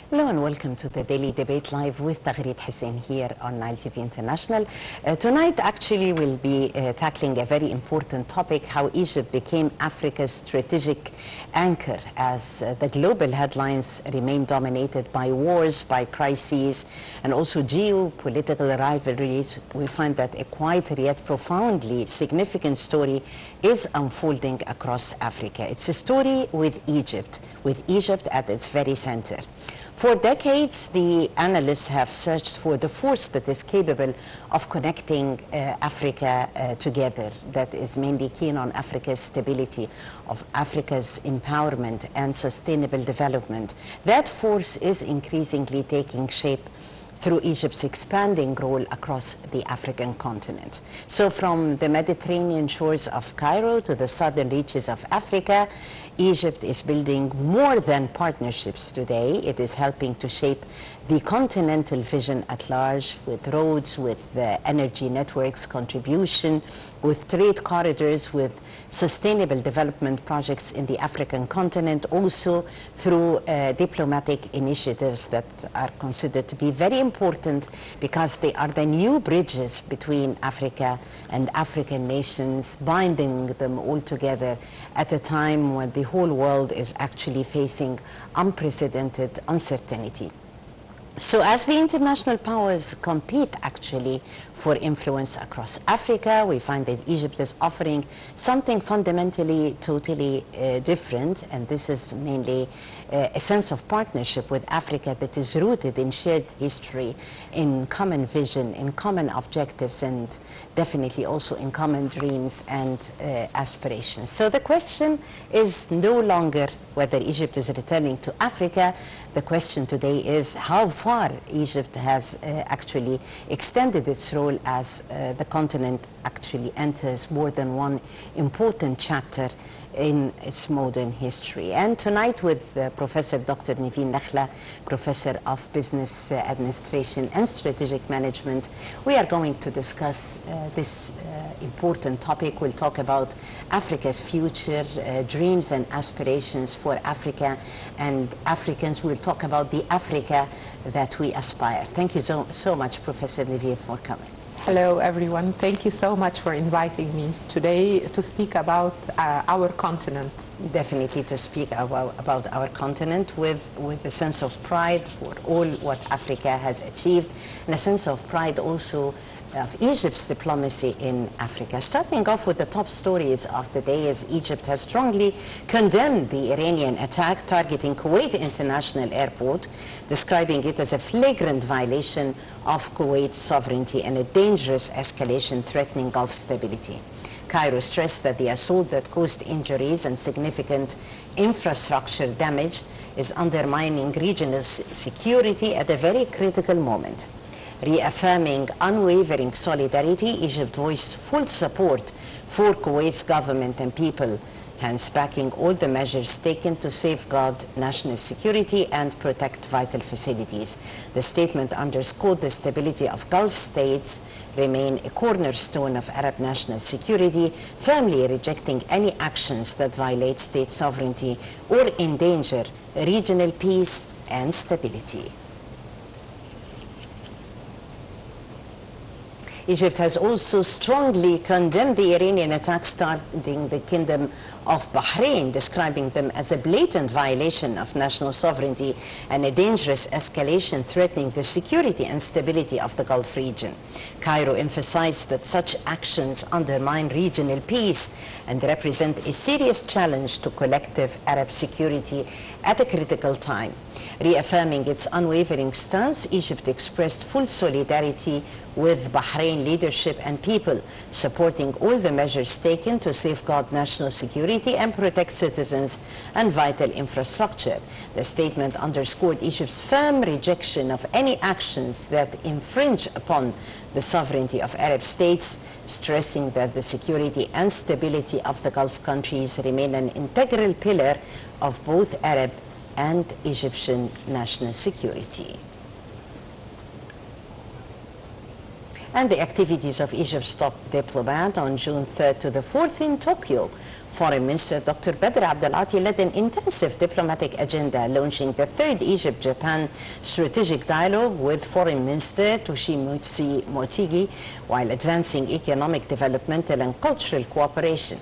Hello and welcome to the Daily Debate Live with Taghreed Hussein here on Nile TV International. Tonight actually we'll be tackling a very important topic, how Egypt became Africa's strategic anchor as the global headlines remain dominated by wars, by crises and also geopolitical rivalries. We find that a quite yet profoundly significant story is unfolding across Africa. It's a story with Egypt at its very center. For decades, the analysts have searched for the force that is capable of connecting Africa together, that is mainly keen on Africa's stability, of Africa's empowerment and sustainable development. That force is increasingly taking shape through Egypt's expanding role across the African continent. So from the Mediterranean shores of Cairo to the southern reaches of Africa, Egypt is building more than partnerships today. It is helping to shape the continental vision at large, with roads, with energy networks contribution, with trade corridors, with sustainable development projects in the African continent, also through diplomatic initiatives that are considered to be very important because they are the new bridges between Africa and African nations, binding them all together at a time when the whole world is actually facing unprecedented uncertainty. So as the international powers compete actually for influence across Africa, we find that Egypt is offering something fundamentally totally different, and this is mainly a sense of partnership with Africa that is rooted in shared history, in common vision, in common objectives, and definitely also in common dreams and aspirations. So the question is no longer whether Egypt is returning to Africa. The question today is how far Egypt has actually extended its role as the continent actually enters more than one important chapter in its modern history. And tonight with Professor Dr. Nevin Nakhla, Professor of Business Administration and Strategic Management, we are going to discuss this important topic. We'll talk about Africa's future, dreams and aspirations for Africa and Africans. We'll talk about the Africa that we aspire. Thank you so much, Professor Nevin, for coming. Hello, everyone. Thank you so much for inviting me today to speak about our continent. Definitely to speak about our continent with a sense of pride for all what Africa has achieved, and a sense of pride also of Egypt's diplomacy in Africa. Starting off with the top stories of the day, as Egypt has strongly condemned the Iranian attack targeting Kuwait International Airport, describing it as a flagrant violation of Kuwait's sovereignty and a dangerous escalation threatening Gulf stability. Cairo stressed that the assault that caused injuries and significant infrastructure damage is undermining regional security at a very critical moment. Reaffirming unwavering solidarity, Egypt voiced full support for Kuwait's government and people, hence backing all the measures taken to safeguard national security and protect vital facilities. The statement underscored the stability of Gulf states remain a cornerstone of Arab national security, firmly rejecting any actions that violate state sovereignty or endanger regional peace and stability. Egypt has also strongly condemned the Iranian attacks targeting the Kingdom of Bahrain, describing them as a blatant violation of national sovereignty and a dangerous escalation threatening the security and stability of the Gulf region. Cairo emphasized that such actions undermine regional peace and represent a serious challenge to collective Arab security at a critical time. Reaffirming its unwavering stance, Egypt expressed full solidarity with Bahrain leadership and people, supporting all the measures taken to safeguard national security and protect citizens and vital infrastructure. The statement underscored Egypt's firm rejection of any actions that infringe upon the sovereignty of Arab states, stressing that the security and stability of the Gulf countries remain an integral pillar of both Arab and Egyptian national security. And the activities of Egypt's top diplomat on June 3rd to the 4th in Tokyo Foreign Minister Dr. Badr Abdelati led an intensive diplomatic agenda, launching the third Egypt-Japan strategic dialogue with Foreign Minister Toshimitsu Motegi, while advancing economic, developmental and cultural cooperation.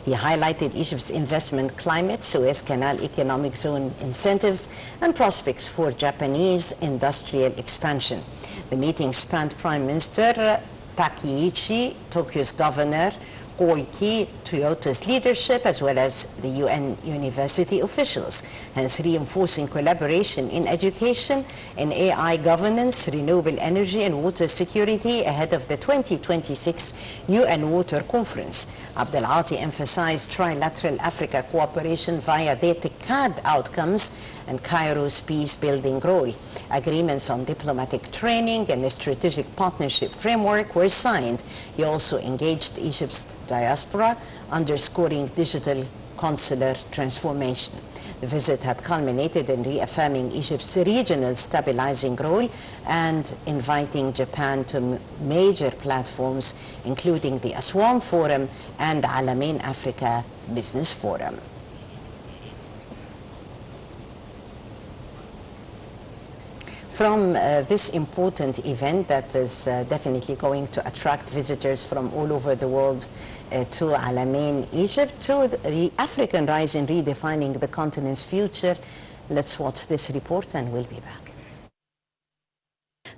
He highlighted Egypt's investment climate, Suez Canal economic zone incentives, and prospects for Japanese industrial expansion. The meeting spanned Prime Minister Takeichi, Tokyo's governor Koike, Toyota's leadership, as well as the UN university officials, hence reinforcing collaboration in education, in AI governance, renewable energy and water security ahead of the 2026 UN Water Conference. Abdelati emphasized trilateral Africa cooperation via the TICAD outcomes and Cairo's peace-building role. Agreements on diplomatic training and a strategic partnership framework were signed. He also engaged Egypt's diaspora, underscoring digital consular transformation. The visit had culminated in reaffirming Egypt's regional stabilizing role and inviting Japan to major platforms, including the Aswan Forum and Alamein Africa Business Forum. From this important event that is definitely going to attract visitors from all over the world to Alamein, Egypt, to the African rise in redefining the continent's future. Let's watch this report and we'll be back.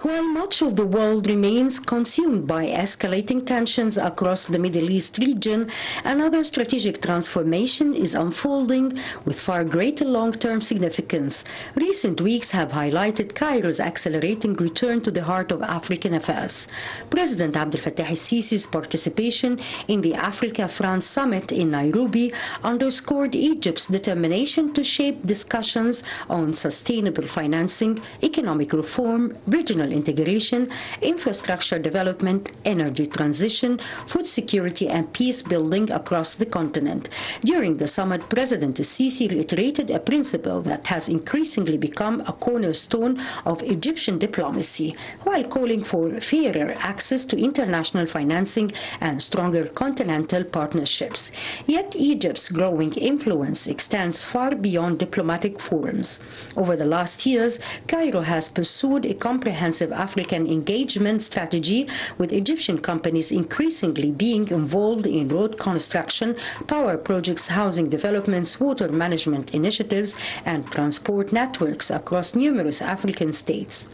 While much of the world remains consumed by escalating tensions across the Middle East region, another strategic transformation is unfolding with far greater long-term significance. Recent weeks have highlighted Cairo's accelerating return to the heart of African affairs. President Abdel Fattah el-Sisi's participation in the Africa-France Summit in Nairobi underscored Egypt's determination to shape discussions on sustainable financing, economic reform, regional integration, infrastructure development, energy transition, food security and peace building across the continent. During the summit, President el-Sisi reiterated a principle that has increasingly become a cornerstone of Egyptian diplomacy, while calling for fairer access to international financing and stronger continental partnerships. Yet Egypt's growing influence extends far beyond diplomatic forums. Over the last years, Cairo has pursued a comprehensive African engagement strategy, with Egyptian companies increasingly being involved in road construction, power projects, housing developments, water management initiatives, and transport networks across numerous African states.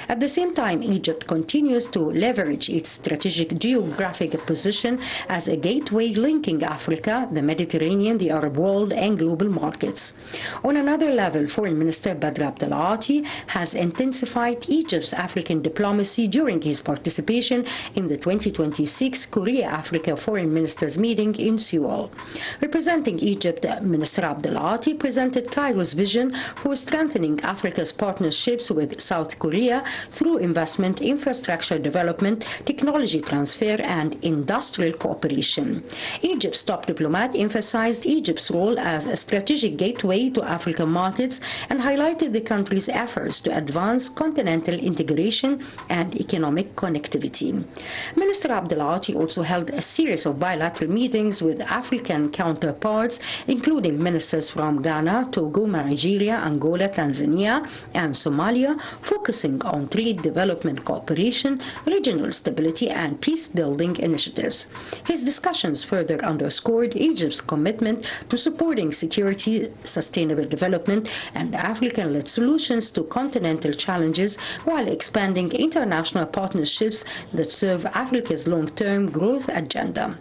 At the same time, Egypt continues to leverage its strategic geographic position as a gateway linking Africa, the Mediterranean, the Arab world, and global markets. On another level, Foreign Minister Badr Abdelati has intensified Egypt's African diplomacy during his participation in the 2026 Korea-Africa Foreign Ministers meeting in Seoul. Representing Egypt, Minister Abdelati presented Cairo's vision for strengthening Africa's partnerships with South Korea through investment, infrastructure development, technology transfer, and industrial cooperation. Egypt's top diplomat emphasized Egypt's role as a strategic gateway to African markets and highlighted the country's efforts to advance continental integration and economic connectivity. Minister Abdelati also held a series of bilateral meetings with African counterparts, including ministers from Ghana, Togo, Nigeria, Angola, Tanzania, and Somalia, focusing on trade, development cooperation, regional stability, and peace-building initiatives. His discussions further underscored Egypt's commitment to supporting security, sustainable development, and African-led solutions to continental challenges, while expanding international partnerships that serve Africa's long-term growth agenda.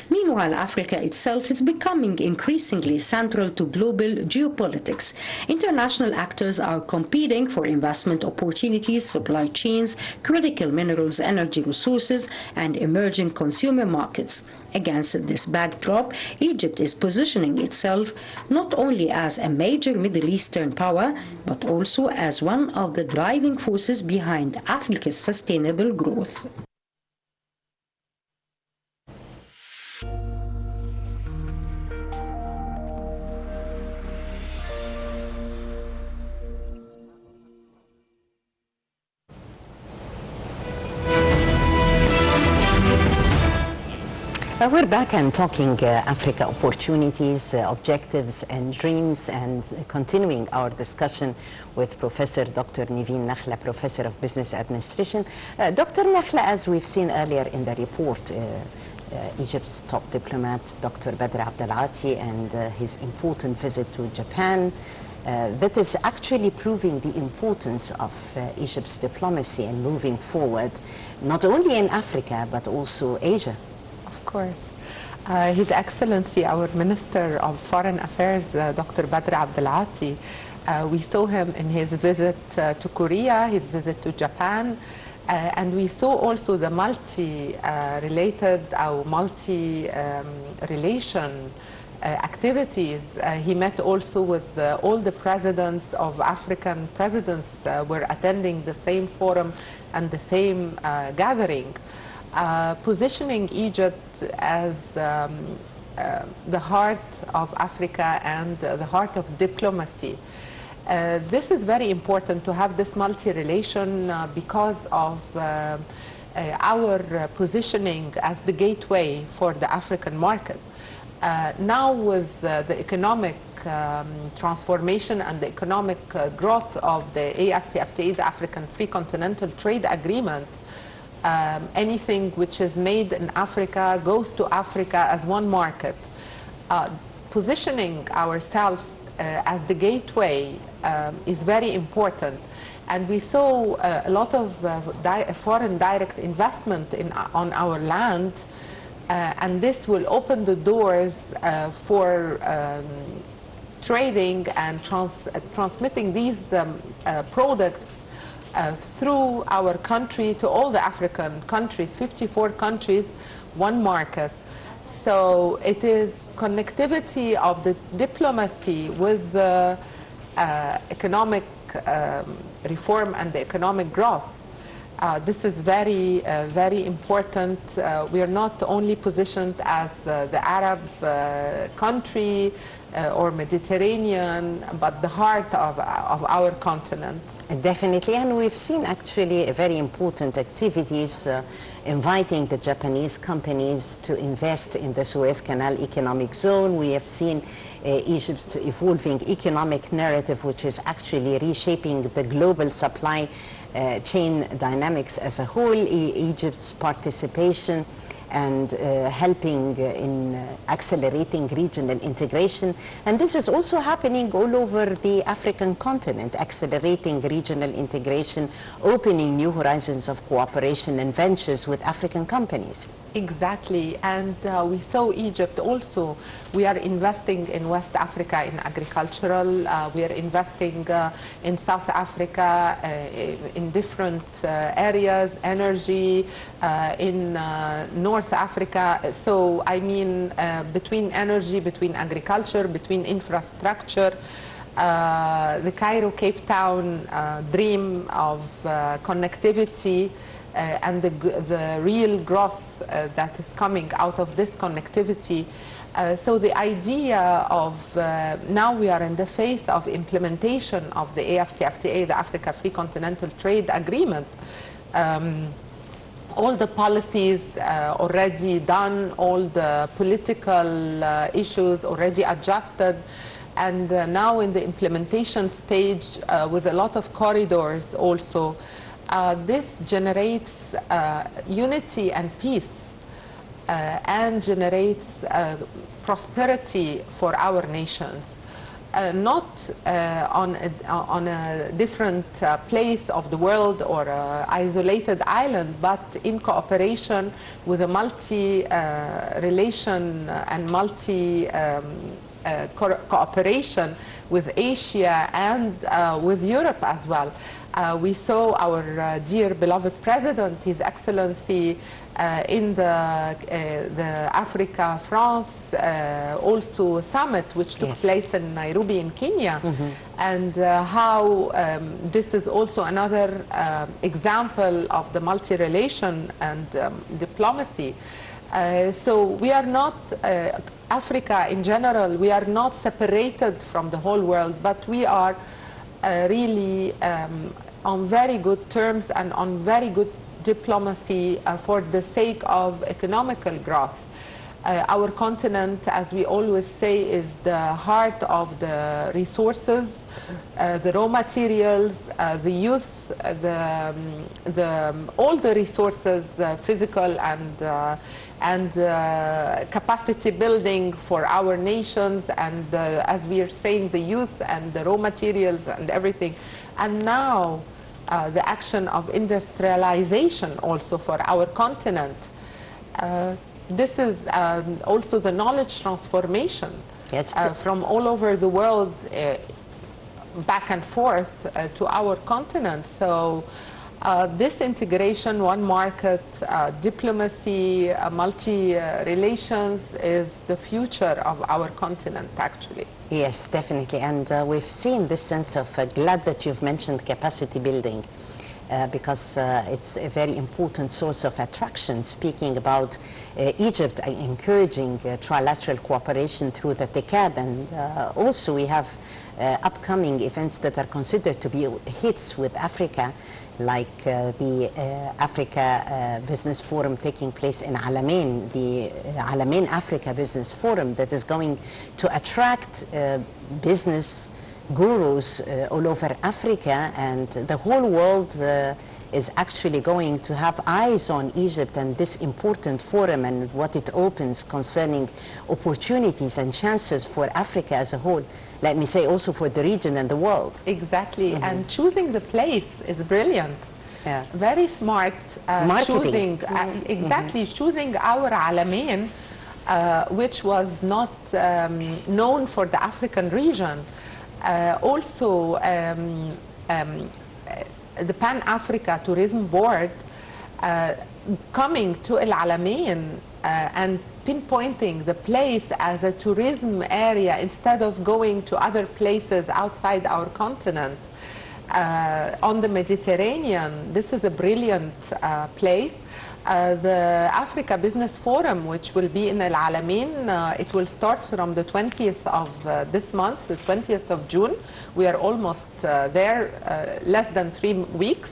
Meanwhile, Africa itself is becoming increasingly central to global geopolitics. International actors are competing for investment opportunities, supply chains, critical minerals, energy resources, and emerging consumer markets. Against this backdrop, Egypt is positioning itself not only as a major Middle Eastern power, but also as one of the driving forces behind Africa's sustainable growth. We're back and talking Africa opportunities, objectives and dreams, and continuing our discussion with Professor Dr. Nevin Nakhla, Professor of Business Administration. Dr. Nakhla, as we've seen earlier in the report, Egypt's top diplomat, Dr. Badr Abdelati, and his important visit to Japan, that is actually proving the importance of Egypt's diplomacy and moving forward, not only in Africa, but also Asia. Of course. His Excellency, our Minister of Foreign Affairs, Dr. Badr Abdelati, we saw him in his visit to Korea, his visit to Japan, and we saw also the multi-related or multi-relation activities. He met also with all the presidents of African presidents were attending the same forum and the same gathering, positioning Egypt as the heart of Africa and the heart of diplomacy. This is very important to have this multi-relation because of our positioning as the gateway for the African market. Now with the economic transformation and the economic growth of the AFCFTA, the African Free Continental Trade Agreement, anything which is made in Africa goes to Africa as one market. Positioning ourselves as the gateway is very important. And we saw a lot of foreign direct investment on our land. And this will open the doors for trading and transmitting these products through our country to all the African countries, 54 countries, one market. So it is connectivity of the diplomacy with the economic reform and the economic growth. This is very, very important. We are not only positioned as the Arab country or Mediterranean, but the heart of our continent. Definitely, and we've seen actually very important activities inviting the Japanese companies to invest in the Suez Canal economic zone. We have seen Egypt's evolving economic narrative, which is actually reshaping the global supply chain dynamics as a whole, Egypt's participation and helping in accelerating regional integration. And this is also happening all over the African continent, accelerating regional integration, opening new horizons of cooperation and ventures with African companies. Exactly, and we saw Egypt also. We are investing in West Africa in agricultural, we are investing in South Africa in different areas, energy, in North Africa. So I mean between energy, between agriculture, between infrastructure, the Cairo-Cape Town dream of connectivity and the real growth that is coming out of this connectivity. So the idea of now we are in the phase of implementation of the AFCFTA, the Africa Free Continental Trade Agreement. All the policies already done, all the political issues already adjusted, and now in the implementation stage with a lot of corridors also. This generates unity and peace and generates prosperity for our nations. Not on a different place of the world or an isolated island, but in cooperation with a multi-relation and cooperation with Asia and with Europe as well. We saw our dear beloved President, His Excellency, in the Africa-France also summit, which took place in Nairobi in Kenya, and how this is also another example of the multi-relation and diplomacy. So we are not, Africa in general, we are not separated from the whole world, but we are really on very good terms and on very good diplomacy for the sake of economical growth. Our continent, as we always say, is the heart of the resources, the raw materials, the youth, all the resources, physical and capacity building for our nations, and as we are saying, the youth and the raw materials and everything. And now the action of industrialization also for our continent. This is also the knowledge transformation, yes, from all over the world back and forth to our continent. So this integration, one market, diplomacy, multi-relations is the future of our continent, actually. Yes, definitely. And we've seen this sense of, glad that you've mentioned capacity building. Because it's a very important source of attraction, speaking about Egypt encouraging trilateral cooperation through the TICAD, and also we have upcoming events that are considered to be hits with Africa, like the Africa Business Forum taking place in Alamein, the Alamein Africa Business Forum, that is going to attract business gurus all over Africa, and the whole world is actually going to have eyes on Egypt and this important forum and what it opens concerning opportunities and chances for Africa as a whole. Let me say also for the region and the world. Exactly, and choosing the place is brilliant. Yeah. Very smart marketing. Choosing, exactly, choosing our Alamein, which was not known for the African region. Also, the Pan-Africa Tourism Board coming to El Alamein and pinpointing the place as a tourism area instead of going to other places outside our continent on the Mediterranean. This is a brilliant place. The Africa Business Forum, which will be in El Alamein, it will start from the 20th of this month, the 20th of June. We are almost there, less than 3 weeks,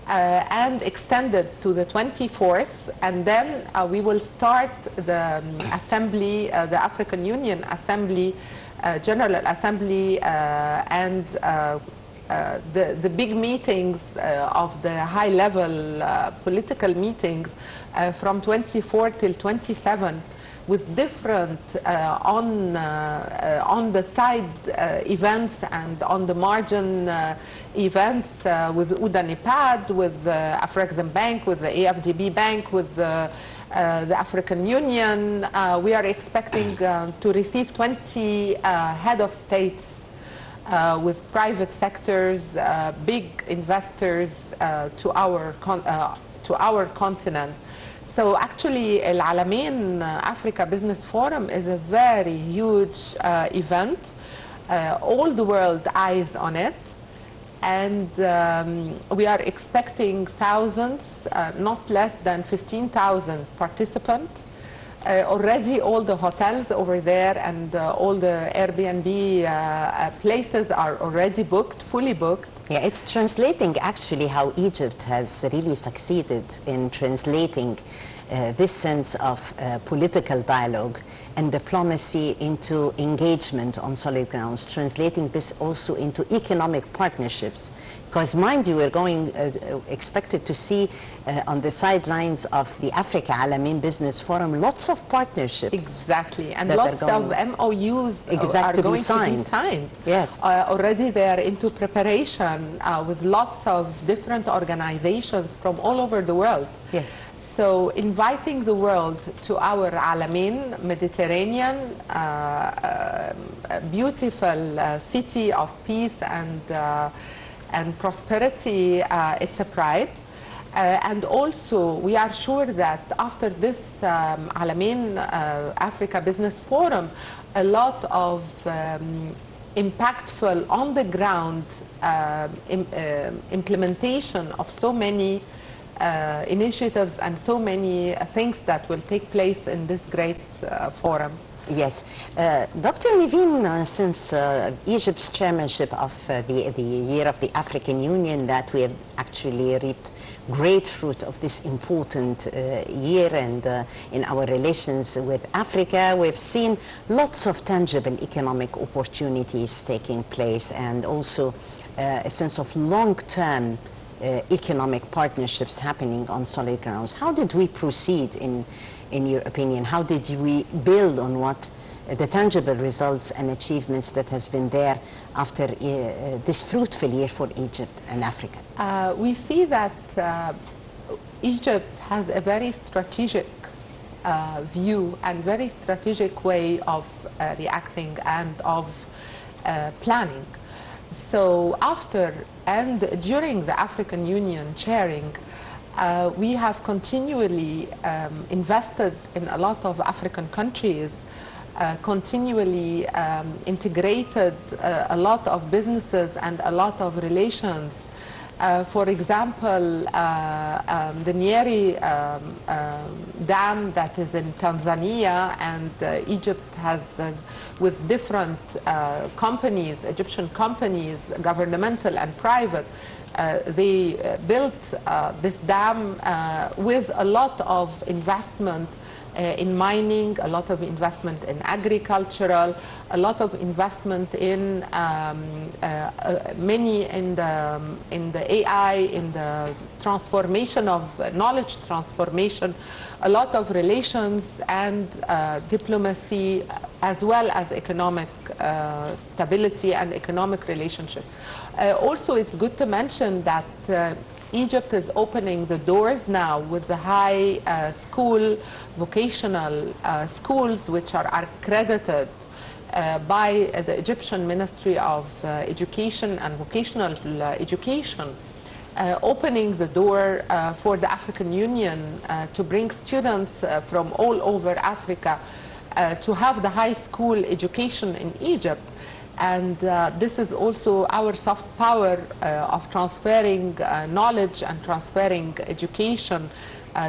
and extended to the 24th. And then we will start the assembly, the African Union Assembly, General Assembly, and the big meetings of the high-level political meetings from 24 till 27, with different on the side events and on the margin events with UDA-NEPAD, with the Afrexim Bank, with the AFDB Bank, with the African Union. We are expecting to receive 20 head of states with private sectors, big investors to our continent. So actually, El Alamein Africa Business Forum is a very huge event. All the world eyes on it, and we are expecting thousands, not less than 15,000 participants. Already all the hotels over there and all the Airbnb places are already booked, fully booked. Yeah, it's translating actually how Egypt has really succeeded in translating this sense of political dialogue and diplomacy into engagement on solid grounds, translating this also into economic partnerships. Because mind you, we're going expected to see on the sidelines of the Africa Alamein Business Forum lots of partnerships. Exactly, and lots of MOUs are going to be signed. Yes. Already they are into preparation with lots of different organizations from all over the world. Yes. So inviting the world to our Alamein, Mediterranean, beautiful city of peace and prosperity, it's a pride. And also we are sure that after this Alamein Africa Business Forum, a lot of impactful on the ground implementation of so many initiatives and so many things that will take place in this great forum. Yes. Dr. Nevin, since Egypt's chairmanship of the Year of the African Union, that we have actually reaped great fruit of this important year, and in our relations with Africa, we've seen lots of tangible economic opportunities taking place, and also a sense of long-term economic partnerships happening on solid grounds. How did we proceed in your opinion? How did we build on what the tangible results and achievements that has been there after this fruitful year for Egypt and Africa? We see that Egypt has a very strategic view and very strategic way of reacting and of planning. So after and during the African Union chairing, we have continually invested in a lot of African countries, continually integrated a lot of businesses and a lot of relations. For example, the Nyeri dam that is in Tanzania, and Egypt has, with different companies, Egyptian companies, governmental and private, they built this dam with a lot of investment in mining, a lot of investment in agricultural, a lot of investment in many in the AI, in the transformation of knowledge transformation, a lot of relations and diplomacy, as well as economic stability and economic relationship. Also, it's good to mention that Egypt is opening the doors now with the high school, vocational schools, which are accredited by the Egyptian Ministry of Education and Vocational Education, opening the door for the African Union to bring students from all over Africa to have the high school education in Egypt. And this is also our soft power of transferring knowledge and transferring education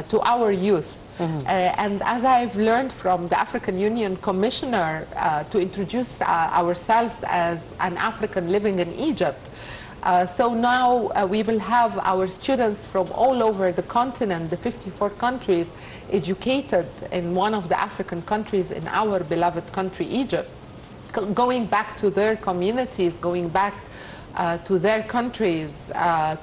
to our youth. Mm-hmm. And as I've learned from the African Union Commissioner to introduce ourselves as an African living in Egypt, so now we will have our students from all over the continent, the 54 countries, educated in one of the African countries in our beloved country, Egypt, going back to their communities, going back to their countries,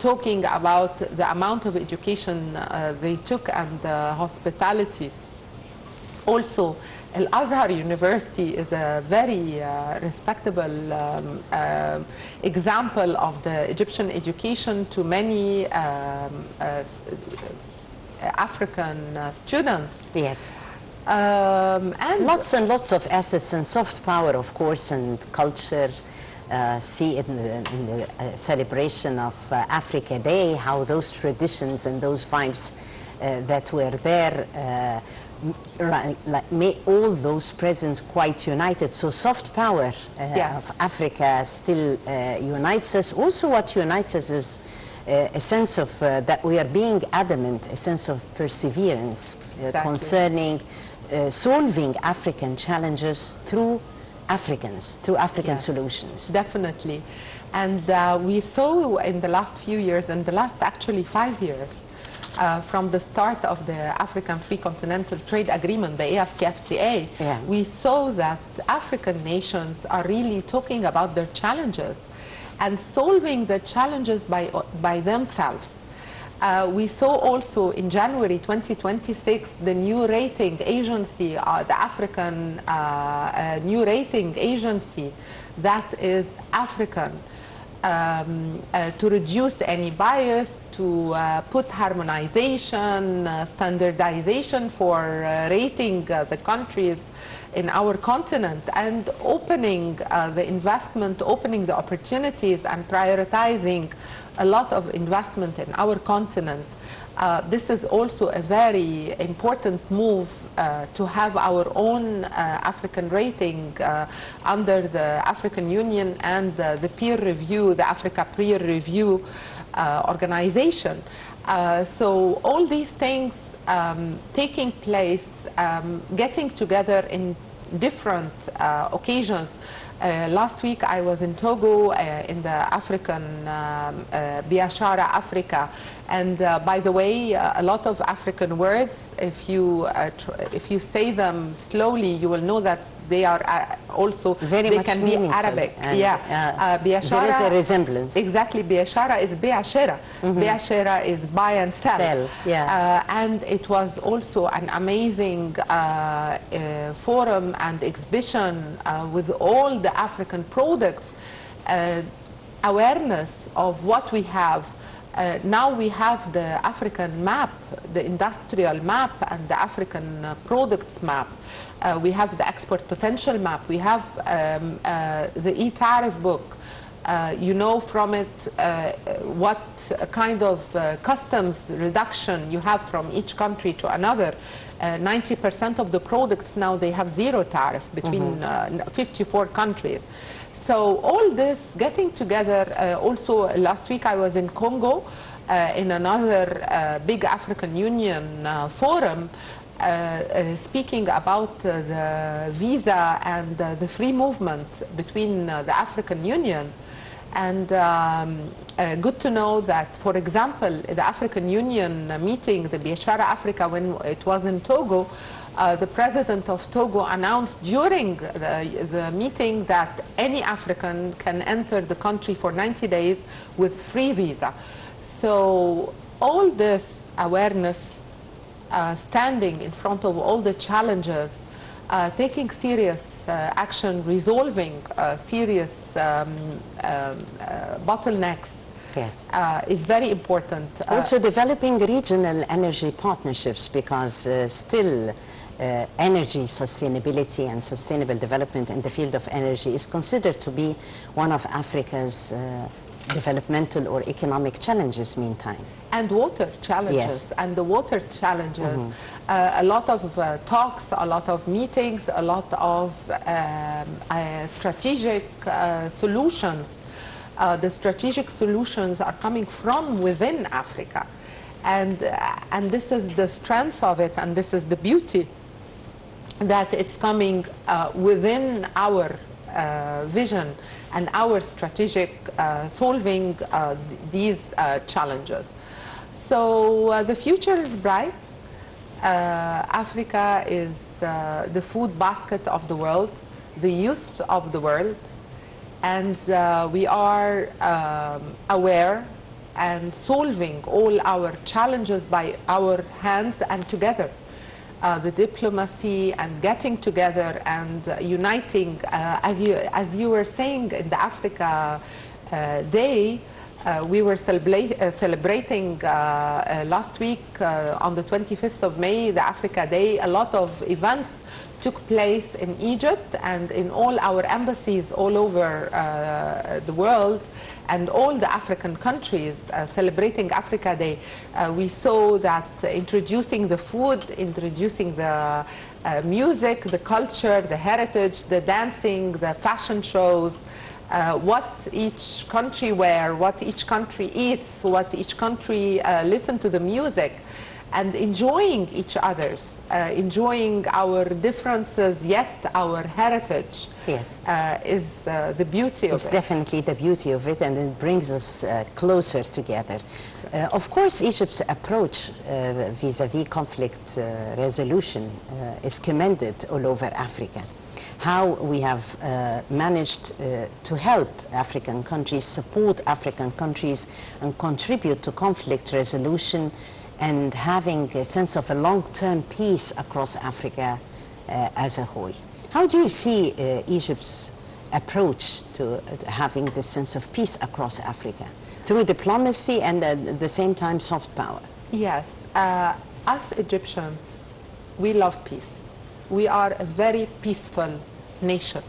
talking about the amount of education they took and hospitality. Also, Al-Azhar University is a very respectable example of the Egyptian education to many African students. Yes. And lots of assets and soft power, of course, and culture. See in the celebration of Africa Day how those traditions and those vibes that were there made all those presents quite united. So soft power of Africa still unites us. Also, what unites us is a sense of that we are being adamant, a sense of perseverance concerning solving African challenges through Africans, through African solutions. Definitely. And we saw in the last few years, in the last actually 5 years, from the start of the African Free Continental Trade Agreement, the AFCFTA, we saw that African nations are really talking about their challenges and solving the challenges by themselves. We saw also in January 2026 the new rating agency, the African new rating agency that is African, to reduce any bias, to put harmonization, standardization for rating the countries in our continent, and opening the investment, opening the opportunities and prioritizing a lot of investment in our continent. This is also a very important move to have our own African rating under the African Union and the peer review, the Africa peer review organization. So all these things taking place, getting together in different occasions. Last week I was in Togo in the African Biashara Africa, and by the way, a lot of African words, if you say them slowly, you will know that they are also very they can be meaningful. Arabic. And, Biashara, there is a resemblance. Exactly, Biashara is Biashara. Biashara is buy and sell. And it was also an amazing forum and exhibition with all the African products, awareness of what we have. Now we have the African map, the industrial map, and the African products map. We have the export potential map. We have the e-tariff book. You know from it what kind of customs reduction you have from each country to another. 90% of the products now, they have zero tariff between 54 countries. So all this getting together, also last week I was in Congo in another big African Union forum, speaking about the visa and the free movement between the African Union. And good to know that, for example, the African Union meeting, the Biashara Africa, when it was in Togo, the president of Togo announced during the meeting that any African can enter the country for 90 days with free visa. So all this awareness, standing in front of all the challenges, taking serious action, resolving serious bottlenecks, yes, is very important. Also developing regional energy partnerships, because still energy sustainability and sustainable development in the field of energy is considered to be one of Africa's developmental or economic challenges meantime. And water challenges. Yes. And the water challenges. A lot of talks, a lot of meetings, a lot of strategic solutions. The strategic solutions are coming from within Africa. And this is the strength of it, and this is the beauty, that it's coming within our vision and our strategic solving these challenges. So the future is bright. Africa is the food basket of the world, the youth of the world, and we are aware and solving all our challenges by our hands and together. The diplomacy and getting together and uniting, as you were saying in the Africa Day, we were celebrating last week on the 25th of May, the Africa Day. A lot of events took place in Egypt and in all our embassies all over the world, and all the African countries celebrating Africa Day. We saw that introducing the food, introducing the music, the culture, the heritage, the dancing, the fashion shows, what each country wear, what each country eats, what each country listen to the music, and enjoying each other's, enjoying our differences, yet our heritage. Yes. Is the beauty of it. It's definitely the beauty of it, and it brings us closer together. Of course, Egypt's approach vis-à-vis conflict resolution is commended all over Africa. How we have managed to help African countries, support African countries, and contribute to conflict resolution, and having a sense of a long-term peace across Africa as a whole. How do you see Egypt's approach to having this sense of peace across Africa? Through diplomacy and at the same time soft power? Yes. Us Egyptians, we love peace. We are a very peaceful nation.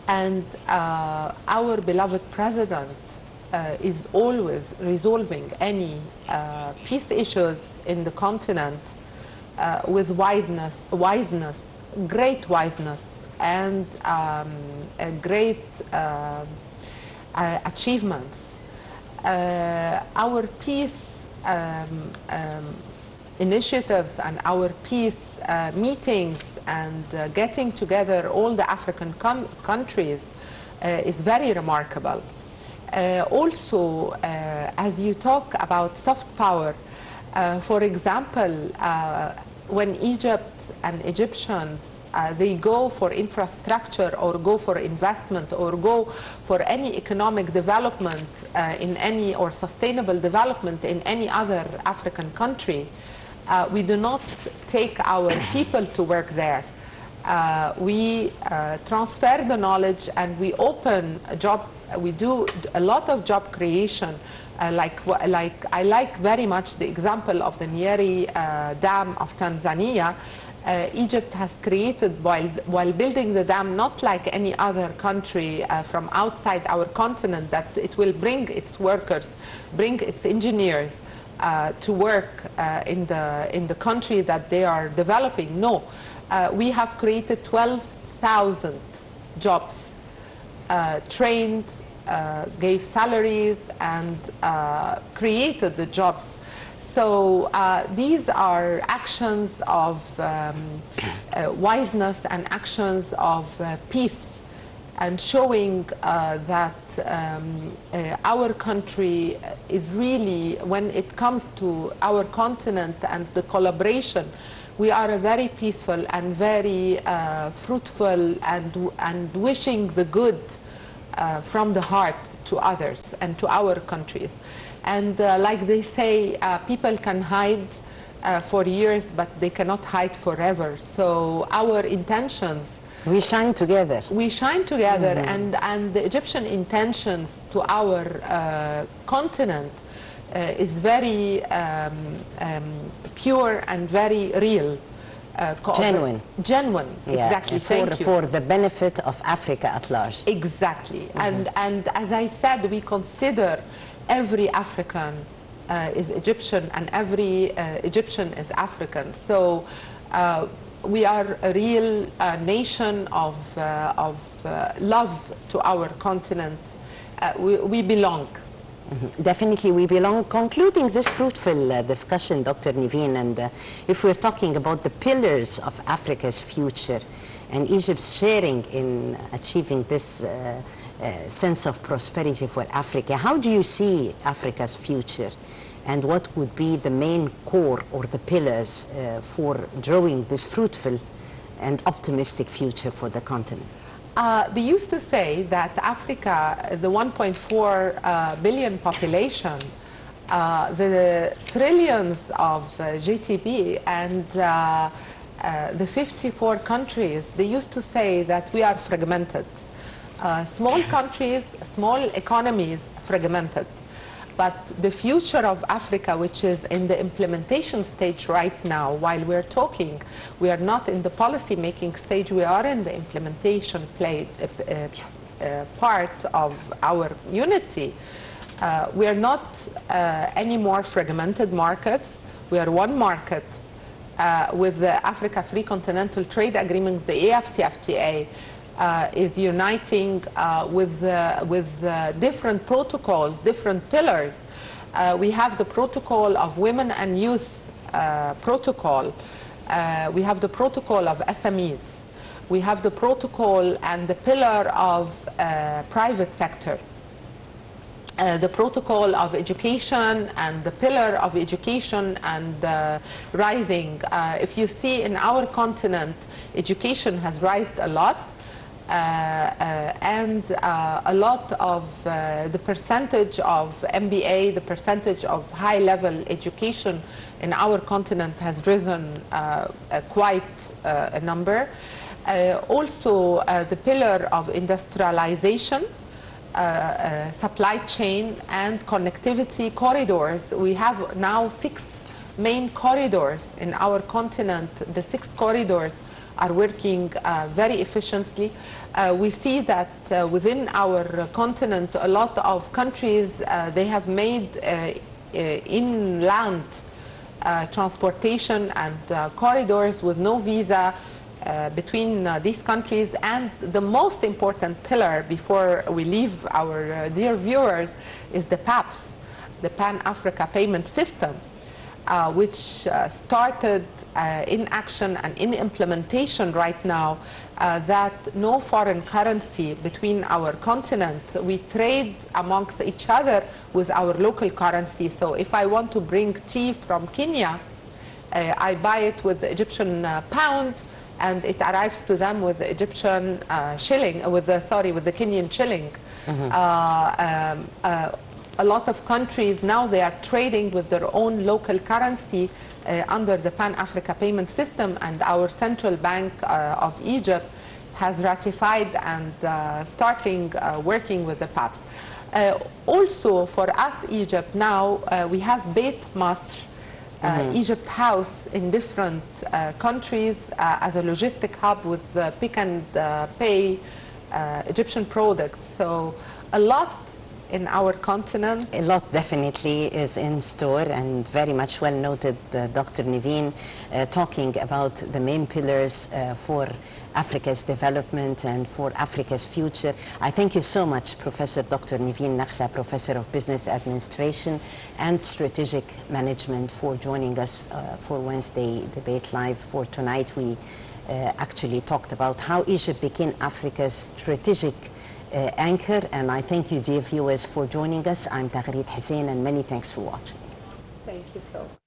And our beloved president is always resolving any peace issues in the continent with wiseness, great wiseness, and great achievements. Our peace initiatives and our peace meetings and getting together all the African countries is very remarkable. Also, as you talk about soft power, for example, when Egypt and Egyptians they go for infrastructure or go for investment or go for any economic development in any or sustainable development in any other African country, we do not take our people to work there. We transfer the knowledge and we open a job. We do a lot of job creation. I like very much the example of the Nyeri Dam of Tanzania. Egypt has created, while building the dam, not like any other country from outside our continent, that it will bring its workers, bring its engineers to work in the country that they are developing. No, we have created 12,000 jobs, trained, gave salaries, and created the jobs. So these are actions of wiseness and actions of peace, and showing that our country is really, when it comes to our continent and the collaboration, we are a very peaceful and very fruitful and wishing the good from the heart to others and to our countries. And like they say, people can hide for years, but they cannot hide forever. So our intentions... We shine together. We shine together, and the Egyptian intentions to our continent is very pure and very real. Genuine. Genuine, yeah. Exactly. Thank you. For the benefit of Africa at large. Exactly. And as I said, we consider every African is Egyptian, and every Egyptian is African. So we are a real nation of love to our continent. We belong. Definitely we belong. Concluding this fruitful discussion, Dr. Nevin, and if we're talking about the pillars of Africa's future and Egypt's sharing in achieving this sense of prosperity for Africa, how do you see Africa's future, and what would be the main core or the pillars for drawing this fruitful and optimistic future for the continent? They used to say that Africa, the 1.4 billion population, the trillions of GDP, and the 54 countries, they used to say that we are fragmented. Small countries, small economies, fragmented. But the future of Africa, which is in the implementation stage right now, while we're talking, we are not in the policy making stage, we are in the implementation part of our unity. We are not any more fragmented markets. We are one market with the Africa Free Continental Trade Agreement, the AFCFTA. Is uniting with different protocols, different pillars. We have the protocol of women and youth protocol. We have the protocol of SMEs. We have the protocol and the pillar of private sector. The protocol of education and the pillar of education and rising. If you see in our continent, education has risen a lot. And a lot of the percentage of MBA, the percentage of high-level education in our continent has risen quite a number. Also, the pillar of industrialization, supply chain and connectivity corridors. We have now 6 main corridors in our continent. The 6 corridors are working very efficiently. We see that within our continent, a lot of countries, they have made inland transportation and corridors with no visa between these countries. And the most important pillar, before we leave our dear viewers, is the PAPS, the Pan-Africa Payment System. which started in action and in implementation right now, that no foreign currency between our continent. We trade amongst each other with our local currency. So if I want to bring tea from Kenya, I buy it with the Egyptian pound, and it arrives to them with the Egyptian shilling, with the Kenyan shilling. A lot of countries now, they are trading with their own local currency under the Pan-Africa payment system, and our central bank of Egypt has ratified and starting working with the PAPs. Also for us, Egypt now, we have Beit Masr, Egypt House in different countries as a logistic hub with pick and pay Egyptian products. So a lot in our continent. A lot definitely is in store, and very much well noted, Dr. Nevin, talking about the main pillars for Africa's development and for Africa's future. I thank you so much, Professor Dr. Nevin Nakhla, Professor of Business Administration and Strategic Management, for joining us for Wednesday Debate Live. For tonight, we actually talked about how Egypt became Africa's strategic anchor, and I thank you, dear viewers, for joining us. I'm Taghreed Hussein, and many thanks for watching. Thank you so much.